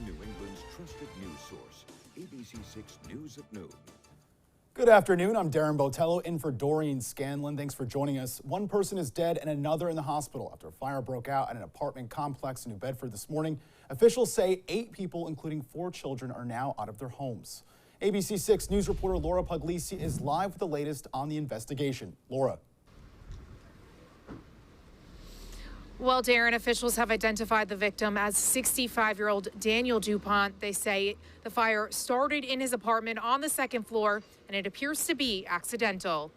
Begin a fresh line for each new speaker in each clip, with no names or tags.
New England's trusted news source, ABC6 News at Noon.
Good afternoon. I'm Darren Botello in for Doreen Scanlon. Thanks for joining us. One person is dead and another in the hospital after a fire broke out at an apartment complex in New Bedford this morning. Officials say 8 people, including 4 children, are now out of their homes. ABC6 News reporter Laura Puglisi is live with the latest on the investigation. Laura.
Well, Darren, officials have identified the victim as 65-year-old Daniel DuPont. They say the fire started in his apartment on the 2nd floor, and it appears to be accidental.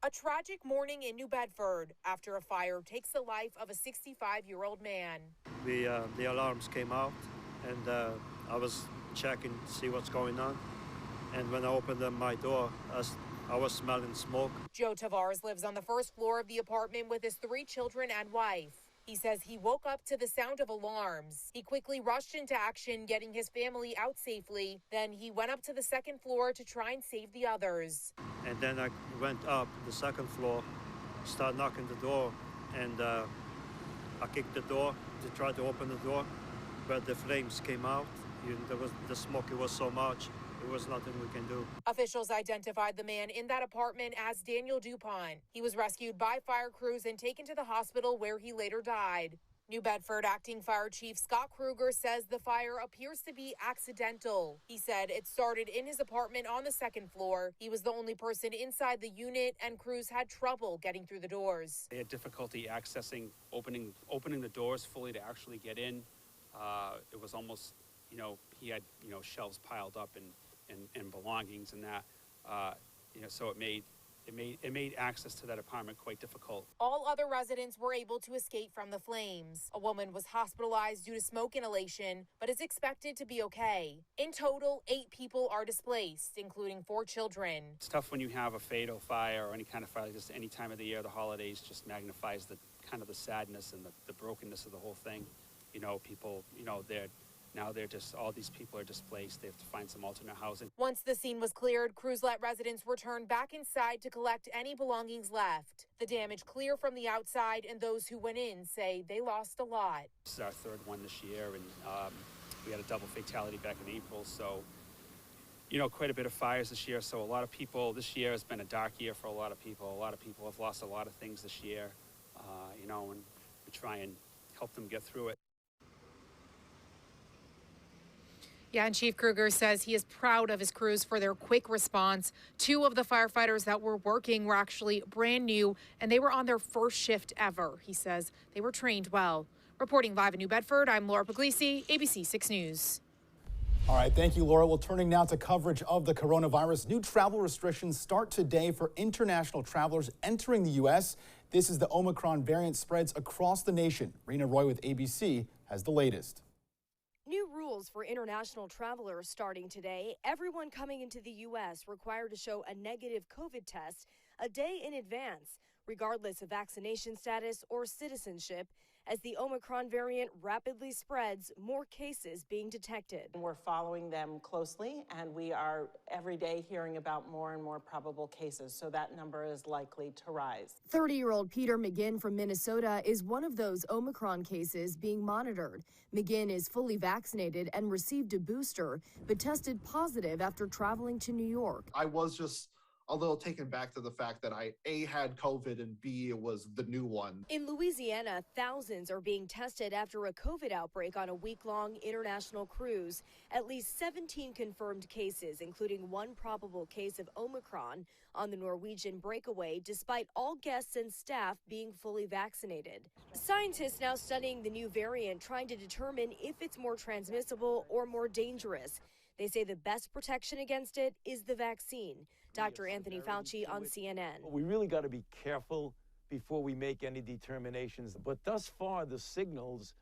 A tragic morning in New Bedford after a fire takes the life of a 65-year-old man.
The alarms came out, and I was checking to see what's going on. And when I opened up my door, I was smelling smoke.
Joe Tavares lives on the 1st floor of the apartment with his 3 children and wife. He says he woke up to the sound of alarms. He quickly rushed into action, getting his family out safely. Then he went up to the 2nd floor to try and save the others.
And then I went up the 2nd floor, started knocking the door, and I kicked the door to try to open the door, but the flames came out. There was the smoke. It was so much. There was nothing we can do.
Officials identified the man in that apartment as Daniel DuPont. He was rescued by fire crews and taken to the hospital where he later died. New Bedford Acting Fire Chief Scott Kruger says the fire appears to be accidental. He said it started in his apartment on the 2nd floor. He was the only person inside the unit, and crews had trouble getting through the doors.
They had difficulty accessing, opening the doors fully to actually get in. It was almost, he had, shelves piled up and belongings and that, so it made access to that apartment quite difficult.
All other residents were able to escape from the flames. A woman was hospitalized due to smoke inhalation, but is expected to be okay. In total, 8 people are displaced, including 4 children.
It's tough when you have a fatal fire or any kind of fire, just any time of the year. The holidays just magnifies the kind of the sadness and the brokenness of the whole thing. People, all these people are displaced. They have to find some alternate housing.
Once the scene was cleared, crews let residents return back inside to collect any belongings left. The damage clear from the outside, and those who went in say they lost a lot.
This is our 3rd one this year, and we had a double fatality back in April. So, quite a bit of fires this year. So a lot of people, this year has been a dark year for a lot of people. A lot of people have lost a lot of things this year, and we try and help them get through it.
Yeah, and Chief Kruger says he is proud of his crews for their quick response. 2 of the firefighters that were working were actually brand new, and they were on their first shift ever. He says they were trained well. Reporting live in New Bedford, I'm Laura Puglisi, ABC6 News.
All right, thank you, Laura. Well, turning now to coverage of the coronavirus. New travel restrictions start today for international travelers entering the U.S. This is the Omicron variant spreads across the nation. Rena Roy with ABC has the latest.
New rules for international travelers starting today. Everyone coming into the U.S. required to show a negative COVID test a day in advance, regardless of vaccination status or citizenship. As the Omicron variant rapidly spreads, more cases being detected.
We're following them closely, and we are every day hearing about more and more probable cases, so that number is likely to rise.
30-year-old Peter McGinn from Minnesota is one of those Omicron cases being monitored. McGinn is fully vaccinated and received a booster, but tested positive after traveling to New York.
I was just a little taken back to the fact that I, A, had COVID, and B, it was the new one.
In Louisiana, thousands are being tested after a COVID outbreak on a week-long international cruise. At least 17 confirmed cases, including 1 probable case of Omicron on the Norwegian breakaway, despite all guests and staff being fully vaccinated. Scientists now studying the new variant, trying to determine if it's more transmissible or more dangerous. They say the best protection against it is the vaccine. Dr. Anthony Fauci on CNN.
We really got to be careful before we make any determinations. But thus far, the signals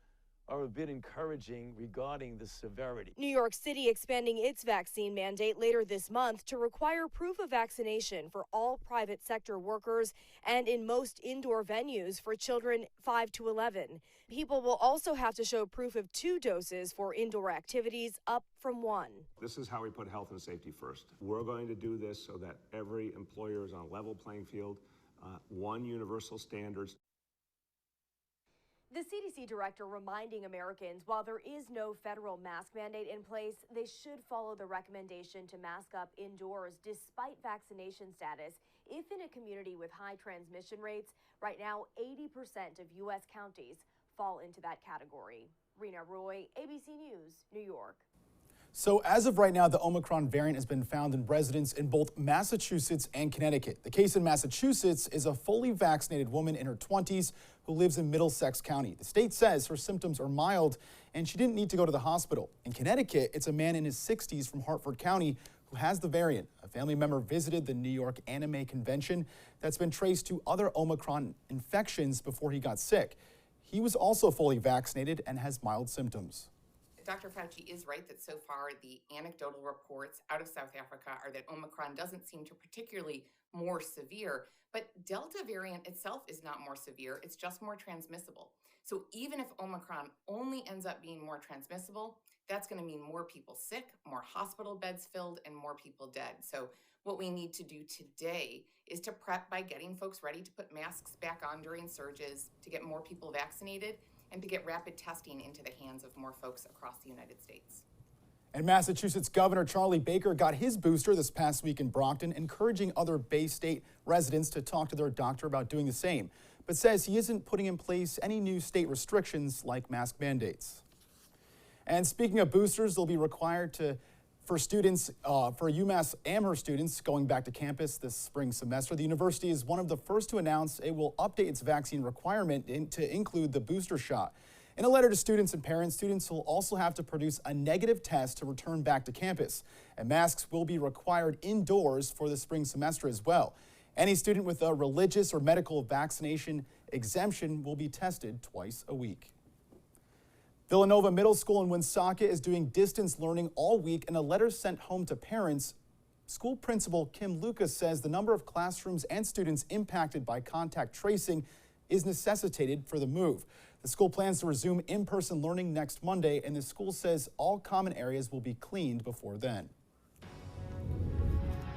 are a bit encouraging regarding the severity.
New York City expanding its vaccine mandate later this month to require proof of vaccination for all private sector workers and in most indoor venues for children 5 to 11. People will also have to show proof of 2 doses for indoor activities, up from 1.
This is how we put health and safety first. We're going to do this so that every employer is on a level playing field, one universal standards.
The CDC director reminding Americans while there is no federal mask mandate in place, they should follow the recommendation to mask up indoors despite vaccination status if in a community with high transmission rates. Right now, 80% of U.S. counties fall into that category. Rena Roy, ABC News, New York.
So as of right now, the Omicron variant has been found in residents in both Massachusetts and Connecticut. The case in Massachusetts is a fully vaccinated woman in her 20s who lives in Middlesex County. The state says her symptoms are mild and she didn't need to go to the hospital. In Connecticut, it's a man in his 60s from Hartford County who has the variant. A family member visited the New York Anime Convention that's been traced to other Omicron infections before he got sick. He was also fully vaccinated and has mild symptoms.
Dr. Fauci is right that so far the anecdotal reports out of South Africa are that Omicron doesn't seem to particularly more severe, but Delta variant itself is not more severe, it's just more transmissible. So even if Omicron only ends up being more transmissible, that's going to mean more people sick, more hospital beds filled, and more people dead. So what we need to do today is to prep by getting folks ready to put masks back on during surges, to get more people vaccinated, and to get rapid testing into the hands of more folks across the United States.
And Massachusetts Governor Charlie Baker got his booster this past week in Brockton, encouraging other Bay State residents to talk to their doctor about doing the same, but says he isn't putting in place any new state restrictions like mask mandates. And speaking of boosters, they'll be required for students, for UMass Amherst students going back to campus this spring semester. The university is one of the first to announce it will update its vaccine requirement to include the booster shot. In a letter to students and parents, students will also have to produce a negative test to return back to campus. And masks will be required indoors for the spring semester as well. Any student with a religious or medical vaccination exemption will be tested twice a week. Villanova Middle School in Woonsocket is doing distance learning all week. In a letter sent home to parents, school principal Kim Lucas says the number of classrooms and students impacted by contact tracing is necessitated for the move. The school plans to resume in-person learning next Monday, and the school says all common areas will be cleaned before then.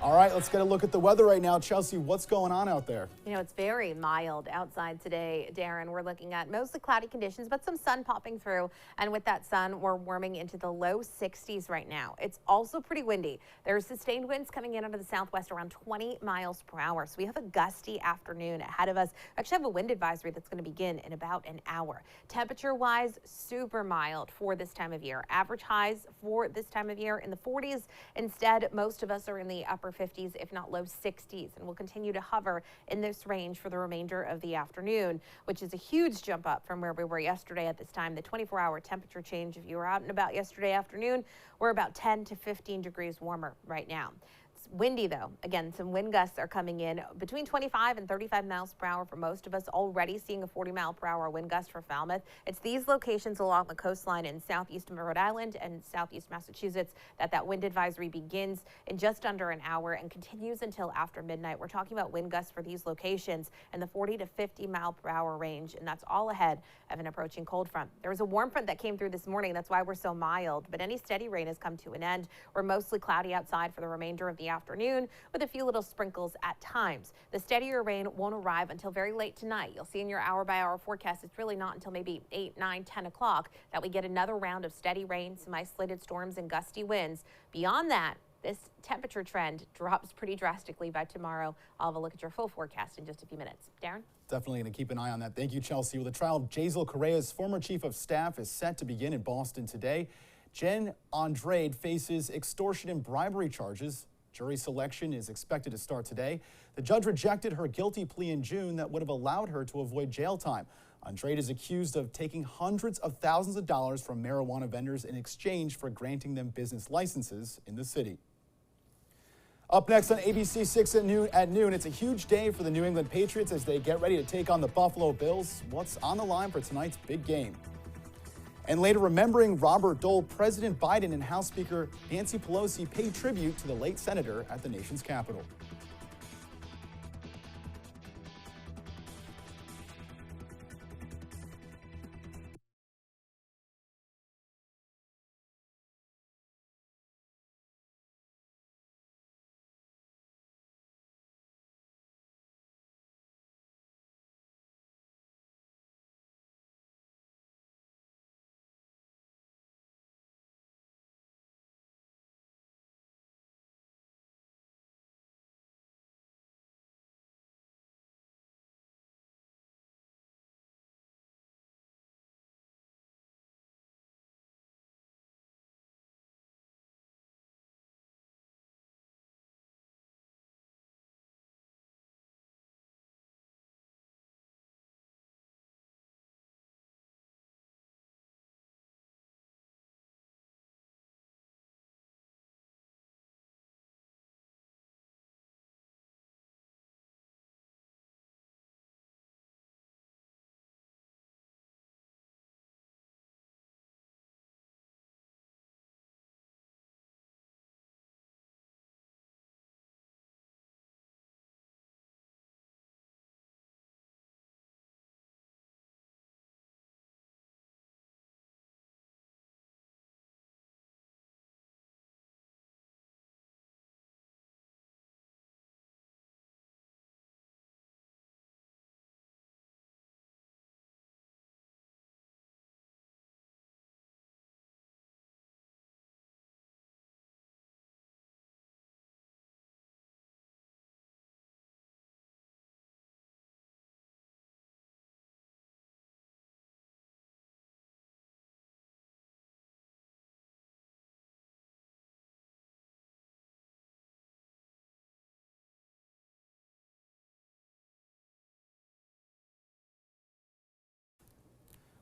All right, let's get a look at the weather right now. Chelsea, what's going on out there?
You know, it's very mild outside today, Darren. We're looking at mostly cloudy conditions, but some sun popping through. And with that sun, we're warming into the low 60s right now. It's also pretty windy. There's sustained winds coming in out of the southwest around 20 miles per hour. So we have a gusty afternoon ahead of us. We actually have a wind advisory that's going to begin in about an hour. Temperature-wise, super mild for this time of year. Average highs for this time of year in the 40s. Instead, most of us are in the upper 50s, if not low 60s, and will continue to hover in this range for the remainder of the afternoon, which is a huge jump up from where we were yesterday at this time. The 24-hour temperature change, if you were out and about yesterday afternoon, we're about 10 to 15 degrees warmer right now. It's windy though. Again, some wind gusts are coming in between 25 and 35 miles per hour for most of us, already seeing a 40 mile per hour wind gust for Falmouth. It's these locations along the coastline in southeast Rhode Island and southeast Massachusetts that wind advisory begins in just under an hour and continues until after midnight. We're talking about wind gusts for these locations in the 40 to 50 mile per hour range, and that's all ahead of an approaching cold front. There was a warm front that came through this morning. That's why we're so mild, but any steady rain has come to an end. We're mostly cloudy outside for the remainder of the afternoon with a few little sprinkles at times. The steadier rain won't arrive until very late tonight. You'll see in your hour-by-hour forecast it's really not until maybe 8, 9, 10 o'clock that we get another round of steady rain, some isolated storms and gusty winds. Beyond that, this temperature trend drops pretty drastically by tomorrow. I'll have a look at your full forecast in just a few minutes. Darren?
Definitely going to keep an eye on that. Thank you, Chelsea. Well, the trial of Jazel Correa's former chief of staff is set to begin in Boston today. Jen Andrade faces extortion and bribery charges. Jury selection is expected to start today. The judge rejected her guilty plea in June that would have allowed her to avoid jail time. Andrade is accused of taking hundreds of thousands of dollars from marijuana vendors in exchange for granting them business licenses in the city. Up next on ABC6 at noon, it's a huge day for the New England Patriots as they get ready to take on the Buffalo Bills. What's on the line for tonight's big game? And later, remembering Robert Dole, President Biden and House Speaker Nancy Pelosi paid tribute to the late senator at the nation's capital.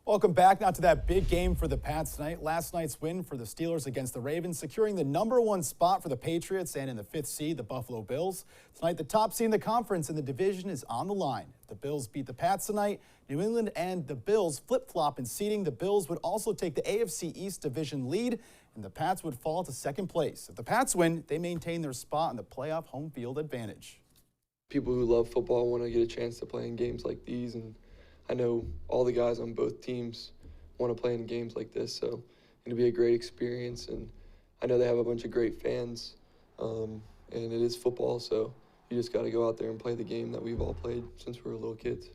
Welcome back. Now to that big game for the Pats tonight. Last night's win for the Steelers against the Ravens, securing the #1 spot for the Patriots, and in the 5th seed, the Buffalo Bills. Tonight, the top seed in the conference in the division is on the line. If the Bills beat the Pats tonight, New England and the Bills flip-flop in seeding. The Bills would also take the AFC East division lead, and the Pats would fall to 2nd place. If the Pats win, they maintain their spot in the playoff home field advantage.
People who love football want to get a chance to play in games like these, and I know all the guys on both teams want to play in games like this, so it'll be a great experience. And I know they have a bunch of great fans, and it is football, so you just got to go out there and play the game that we've all played since we were little kids.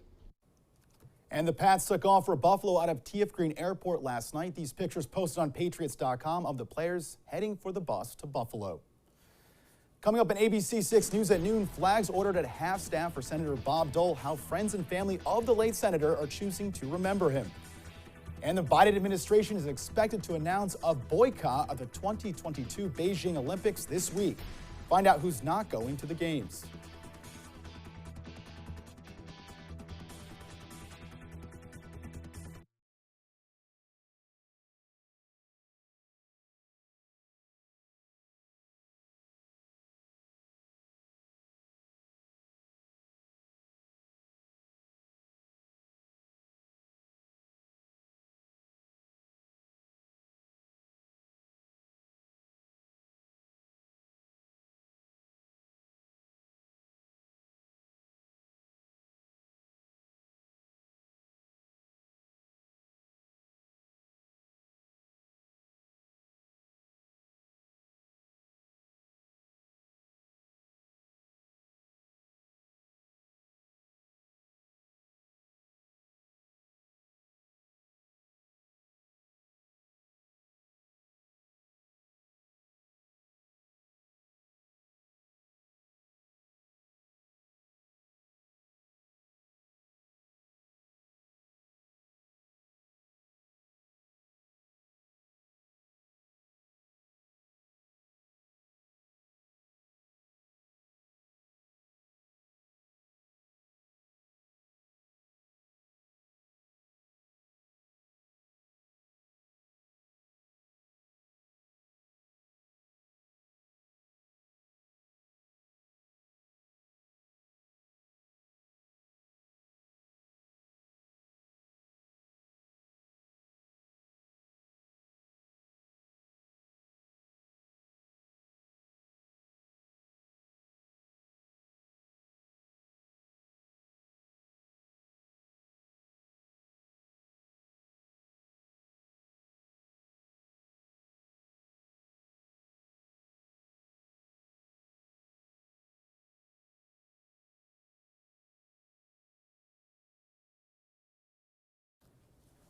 And the Pats took off for Buffalo out of TF Green Airport last night. These pictures posted on Patriots.com of the players heading for the bus to Buffalo. Coming up in ABC6 News at noon, flags ordered at half-staff for Senator Bob Dole, how friends and family of the late senator are choosing to remember him. And the Biden administration is expected to announce a boycott of the 2022 Beijing Olympics this week. Find out who's not going to the games.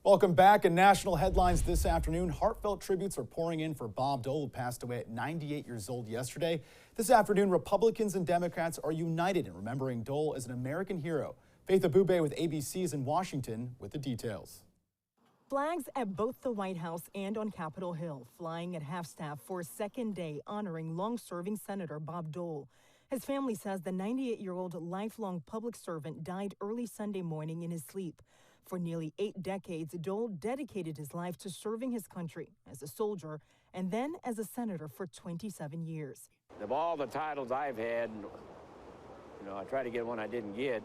Welcome back. In national headlines this afternoon, heartfelt tributes are pouring in for Bob Dole, who passed away at 98 years old yesterday. This afternoon, Republicans and Democrats are united in remembering Dole as an American hero. Faith Abube with ABC is in Washington with the details.
Flags at both the White House and on Capitol Hill, flying at half-staff for a second day honoring long-serving Senator Bob Dole. His family says the 98-year-old lifelong public servant died early Sunday morning in his sleep. For nearly 8 decades, Dole dedicated his life to serving his country as a soldier and then as a senator for 27 years.
Of all the titles I've had, I try to get one I didn't get,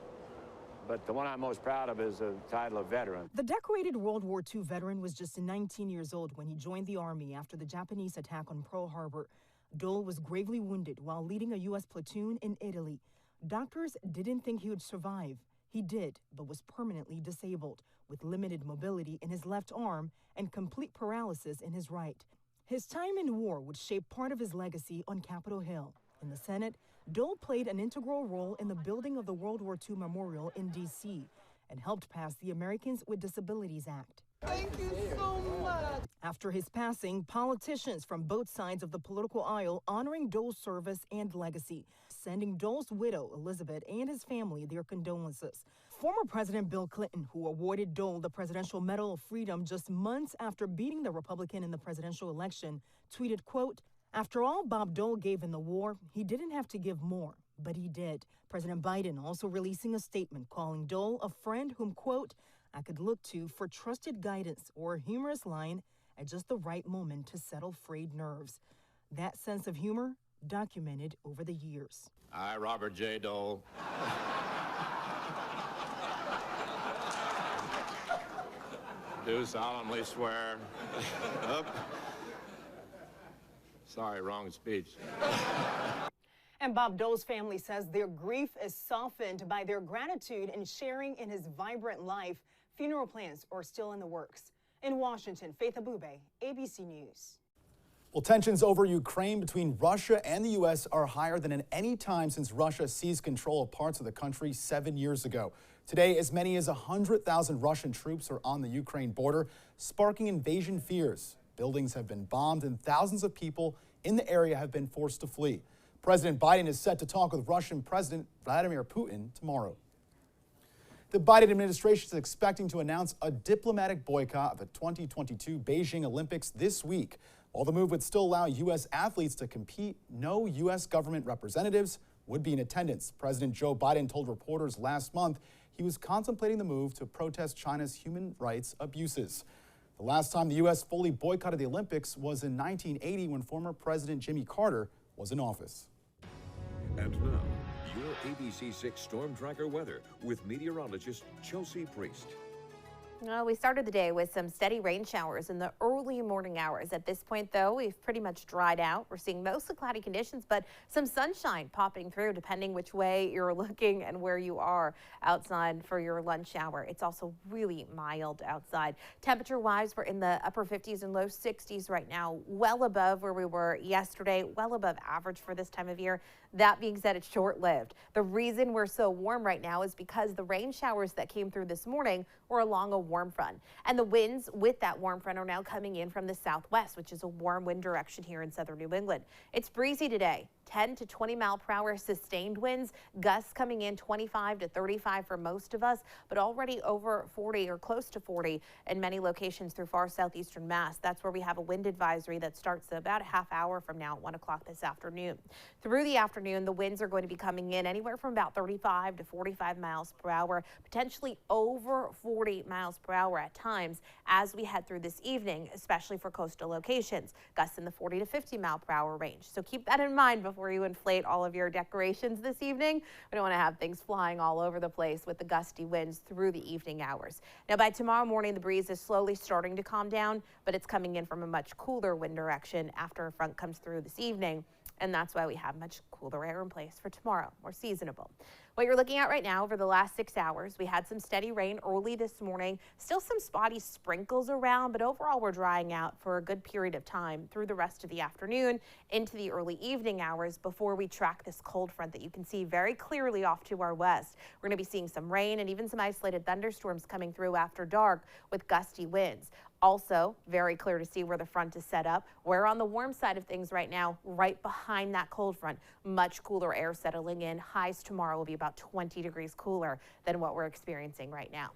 but the one I'm most proud of is the title of veteran.
The decorated World War II veteran was just 19 years old when he joined the Army after the Japanese attack on Pearl Harbor. Dole was gravely wounded while leading a U.S. platoon in Italy. Doctors didn't think he would survive. He did, but was permanently disabled, with limited mobility in his left arm and complete paralysis in his right. His time in war would shape part of his legacy on Capitol Hill. In the Senate, Dole played an integral role in the building of the World War II Memorial in D.C. and helped pass the Americans with Disabilities Act.
Thank you so much.
After his passing, politicians from both sides of the political aisle honoring Dole's service and legacy, sending Dole's widow, Elizabeth, and his family their condolences. Former President Bill Clinton, who awarded Dole the Presidential Medal of Freedom just months after beating the Republican in the presidential election, tweeted, quote, "After all Bob Dole gave in the war, he didn't have to give more, but he did." President Biden also releasing a statement calling Dole a friend whom, quote, I could look to for trusted guidance or a humorous line at just the right moment to settle frayed nerves. That sense of humor documented over the years.
I, Robert J. Dole, do solemnly swear. Sorry, wrong speech.
And Bob Dole's family says their grief is softened by their gratitude in sharing in his vibrant life. Funeral plans are still in the works. In Washington, Faith Abube, ABC News.
Well, tensions over Ukraine between Russia and the U.S. are higher than at any time since Russia seized control of parts of the country 7 years ago. Today, as many as 100,000 Russian troops are on the Ukraine border, sparking invasion fears. Buildings have been bombed and thousands of people in the area have been forced to flee. President Biden is set to talk with Russian President Vladimir Putin tomorrow. The Biden administration is expecting to announce a diplomatic boycott of the 2022 Beijing Olympics this week. While the move would still allow U.S. athletes to compete, no U.S. government representatives would be in attendance. President Joe Biden told reporters last month he was contemplating the move to protest China's human rights abuses. The last time the U.S. fully boycotted the Olympics was in 1980 when former President Jimmy Carter was in office.
And now, your ABC6 Storm Tracker weather with meteorologist Chelsea Priest.
Well, we started the day with some steady rain showers in the early morning hours. At this point, though, we've pretty much dried out. We're seeing mostly cloudy conditions, but some sunshine popping through depending which way you're looking and where you are outside for your lunch hour. It's also really mild outside. Temperature-wise, we're in the upper 50s and low 60s right now, well above where we were yesterday, well above average for this time of year. That being said, it's short-lived. The reason we're so warm right now is because the rain showers that came through this morning were along a warm front. And the winds with that warm front are now coming in from the southwest, which is a warm wind direction here in southern New England. It's breezy today. 10 to 20 mile per hour sustained winds, gusts coming in 25 to 35 for most of us, but already over 40 or close to 40 in many locations through far southeastern Mass. That's where we have a wind advisory that starts about a half hour from now at 1 o'clock this afternoon. Through the afternoon, the winds are going to be coming in anywhere from about 35 to 45 miles per hour, potentially over 40 miles per hour at times as we head through this evening, especially for coastal locations. Gusts in the 40 to 50 mile per hour range. So keep that in mind before you inflate all of your decorations this evening. We don't want to have things flying all over the place with the gusty winds through the evening hours. Now, by tomorrow morning, the breeze is slowly starting to calm down, but it's coming in from a much cooler wind direction after a front comes through this evening. And that's why we have much cooler air in place for tomorrow, more seasonable. What you're looking at right now over the last 6 hours, we had some steady rain early this morning, still some spotty sprinkles around, but overall we're drying out for a good period of time through the rest of the afternoon into the early evening hours before we track this cold front that you can see very clearly off to our west. We're going to be seeing some rain and even some isolated thunderstorms coming through after dark with gusty winds. Also, very clear to see where the front is set up. We're on the warm side of things right now, right behind that cold front. Much cooler air settling in. Highs tomorrow will be about 20 degrees cooler than what we're experiencing right now.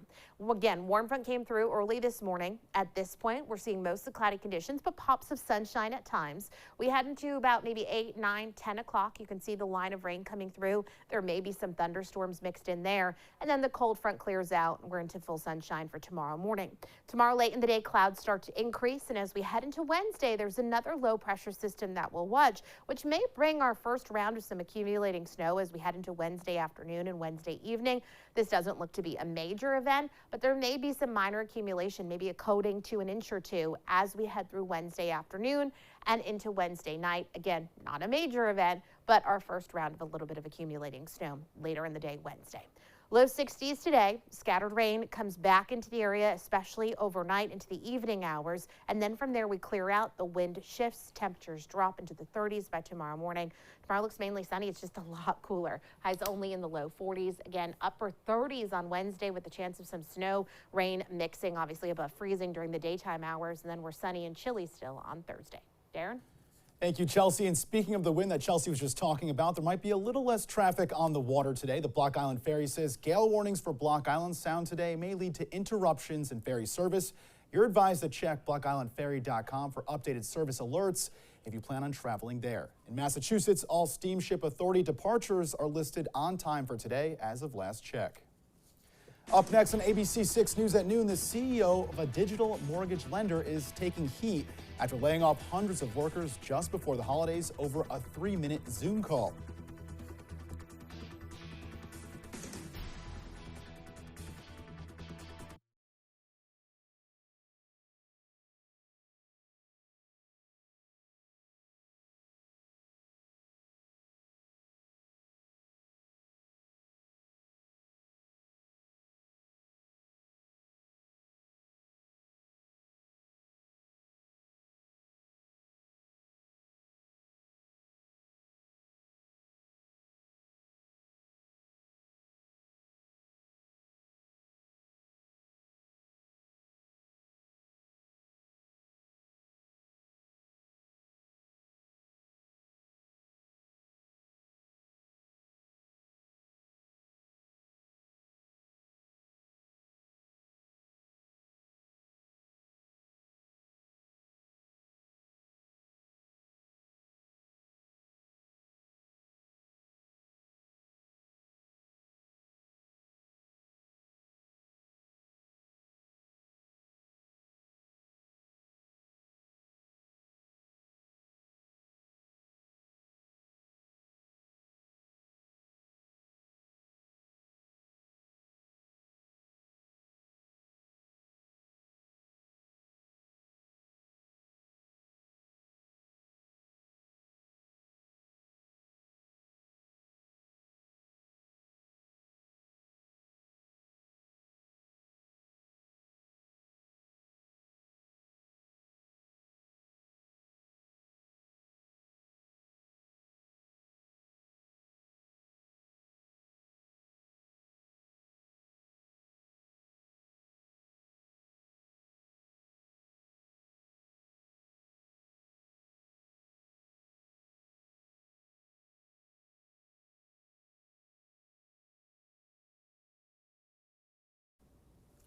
Again, warm front came through early this morning. At this point, we're seeing mostly cloudy conditions, but pops of sunshine at times. We head into about maybe 8, 9, 10 o'clock. You can see the line of rain coming through. There may be some thunderstorms mixed in there. And then the cold front clears out and we're into full sunshine for tomorrow morning. Tomorrow late in the day, clouds start to increase, and as we head into Wednesday, there's another low pressure system that will watch, which may bring our first round of some accumulating snow as we head into Wednesday afternoon and Wednesday evening. This doesn't look to be a major event, but there may be some minor accumulation, maybe a coating to an inch or two as we head through Wednesday afternoon and into Wednesday night. Again, not a major event, but our first round of a little bit of accumulating snow later in the day Wednesday. Low 60s today. Scattered rain comes back into the area, especially overnight into the evening hours. And then from there, we clear out. The wind shifts. Temperatures drop into the 30s by tomorrow morning. Tomorrow looks mainly sunny. It's just a lot cooler. Highs only in the low 40s. Again, upper 30s on Wednesday with the chance of some snow, rain mixing, obviously above freezing during the daytime hours. And then we're sunny and chilly still on Thursday. Darren?
Thank you, Chelsea. And speaking of the wind that Chelsea was just talking about, there might be a little less traffic on the water today. The Block Island Ferry says gale warnings for Block Island Sound today may lead to interruptions in ferry service. You're advised to check blockislandferry.com for updated service alerts if you plan on traveling there. In Massachusetts, all steamship authority departures are listed on time for today as of last check. Up next on ABC6 News at noon, the CEO of a digital mortgage lender is taking heat after laying off hundreds of workers just before the holidays over a 3-minute Zoom call.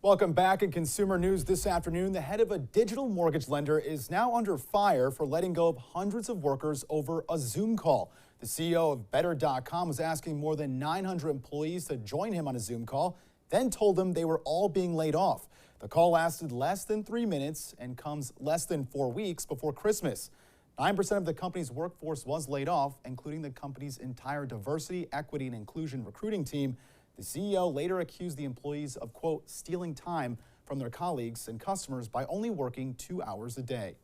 Welcome back. In consumer news this afternoon, the head of a digital mortgage lender is now under fire for letting go of hundreds of workers over a Zoom call. The CEO of Better.com was asking more than 900 employees to join him on a Zoom call, then told them they were all being laid off. The call lasted less than 3 minutes and comes less than 4 weeks before Christmas. 9% of the company's workforce was laid off, including the company's entire diversity, equity, and inclusion recruiting team. The CEO later accused the employees of, quote, stealing time from their colleagues and customers by only working 2 hours a day.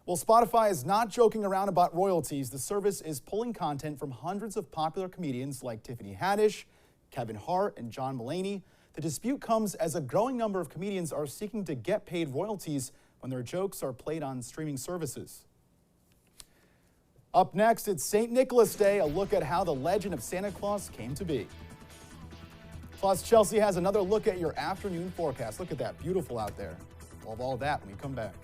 Well, Spotify is not joking around about royalties. The service is pulling content from hundreds of popular comedians like Tiffany Haddish, Kevin Hart, and John Mulaney. The dispute comes as a growing number of comedians are seeking to get paid royalties when their jokes are played on streaming services. Up next, it's St. Nicholas Day, a look at how the legend of Santa Claus came to be. Plus, Chelsea has another look at your afternoon forecast. Look at that, beautiful out there. We'll have all that when we come back.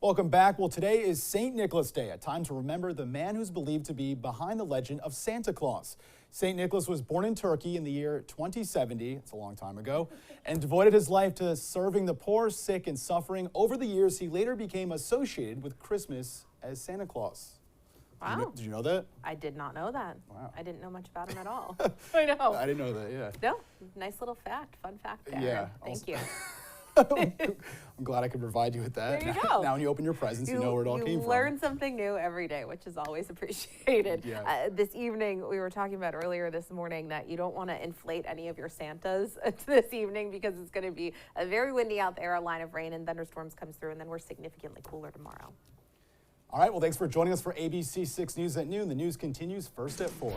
Welcome back. Well, today is St. Nicholas Day, a time to remember the man who's believed to be behind the legend of Santa Claus. St. Nicholas was born in Turkey in the year 2070, it's a long time ago, and devoted his life to serving the poor, sick, and suffering. Over the years, he later became associated with Christmas as Santa Claus.
Wow.
Did you know that?
I did not know that.
Wow.
I didn't know much about him at all. I know.
I didn't know that, yeah.
No, nice little fact, fun fact there.
Yeah.
Thank you.
I'm glad I could provide you with that.
There you go.
Now when you open your presents, you know where it all came from.
You learn something new every day, which is always appreciated.
Yeah.
This evening, we were talking about earlier this morning that you don't want to inflate any of your Santas this evening because it's going to be very windy out there. A line of rain and thunderstorms comes through, and then we're significantly cooler tomorrow.
All right, well, thanks for joining us for ABC6 News at noon. The news continues first at 4.